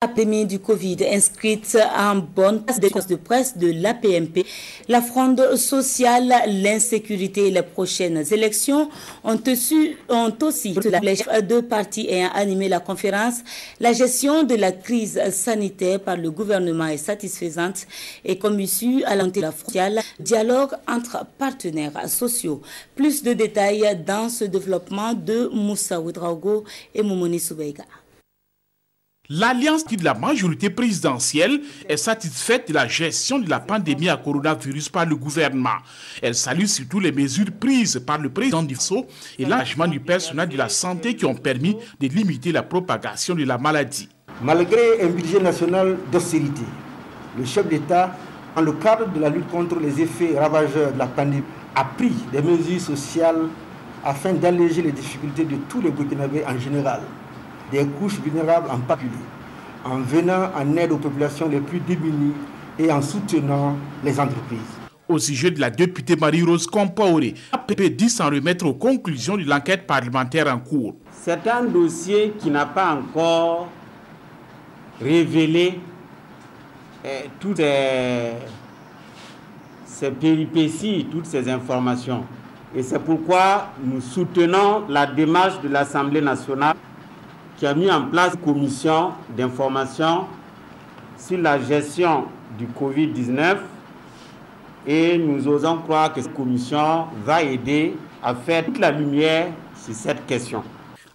La pandémie du Covid inscrite en bonne place des conférences de presse de l'APMP, la fronde sociale, l'insécurité et les prochaines élections ont aussi les chefs de partis ayant animé la conférence. La gestion de la crise sanitaire par le gouvernement est satisfaisante et comme issue à l'entrée de la frontière, dialogue entre partenaires sociaux. Plus de détails dans ce développement de Moussa Ouedraogo et Moumouni Soubeiga. L'alliance de la majorité présidentielle est satisfaite de la gestion de la pandémie à coronavirus par le gouvernement. Elle salue surtout les mesures prises par le président du FSO et l'engagement du personnel de la santé qui ont permis de limiter la propagation de la maladie. Malgré un budget national d'austérité, le chef d'État, dans le cadre de la lutte contre les effets ravageurs de la pandémie, a pris des mesures sociales afin d'alléger les difficultés de tous les Burkinabés en général, des couches vulnérables en particulier, en venant en aide aux populations les plus démunies et en soutenant les entreprises. Au sujet de la députée Marie-Rose Compaoré, l'APP dit s'en remettre aux conclusions de l'enquête parlementaire en cours. C'est un dossier qui n'a pas encore révélé toutes ces péripéties, toutes ces informations. Et c'est pourquoi nous soutenons la démarche de l'Assemblée nationale qui a mis en place une commission d'information sur la gestion du Covid-19 et nous osons croire que cette commission va aider à faire toute la lumière sur cette question.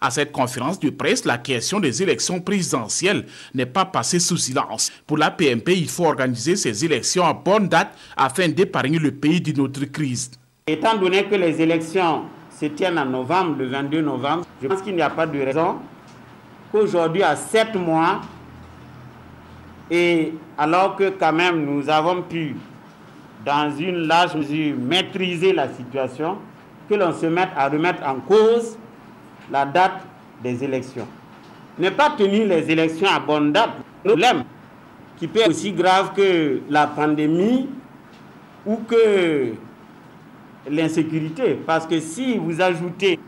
À cette conférence de presse, la question des élections présidentielles n'est pas passée sous silence. Pour la PMP, il faut organiser ces élections à bonne date afin d'épargner le pays d'une autre crise. Étant donné que les élections se tiennent en novembre, le 22 novembre, je pense qu'il n'y a pas de raison qu'aujourd'hui, à 7 mois, et alors que quand même nous avons pu, dans une large mesure, maîtriser la situation, que l'on se mette à remettre en cause la date des élections. Ne pas tenir les élections à bonne date, le problème qui peut être aussi grave que la pandémie ou que l'insécurité. Parce que si vous ajoutez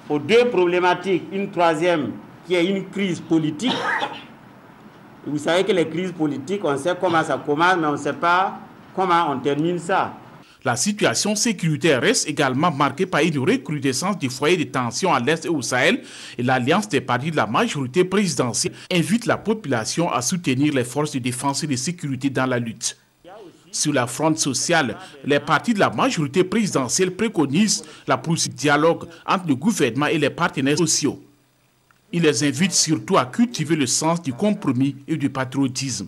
aux deux problématiques une troisième qui est une crise politique, vous savez que les crises politiques, on sait comment ça commence, mais on ne sait pas comment on termine ça. La situation sécuritaire reste également marquée par une recrudescence des foyers de tension à l'Est et au Sahel et l'alliance des partis de la majorité présidentielle invite la population à soutenir les forces de défense et de sécurité dans la lutte. Sur la fronde sociale, les partis de la majorité présidentielle préconisent la poursuite du dialogue entre le gouvernement et les partenaires sociaux. Ils les invitent surtout à cultiver le sens du compromis et du patriotisme.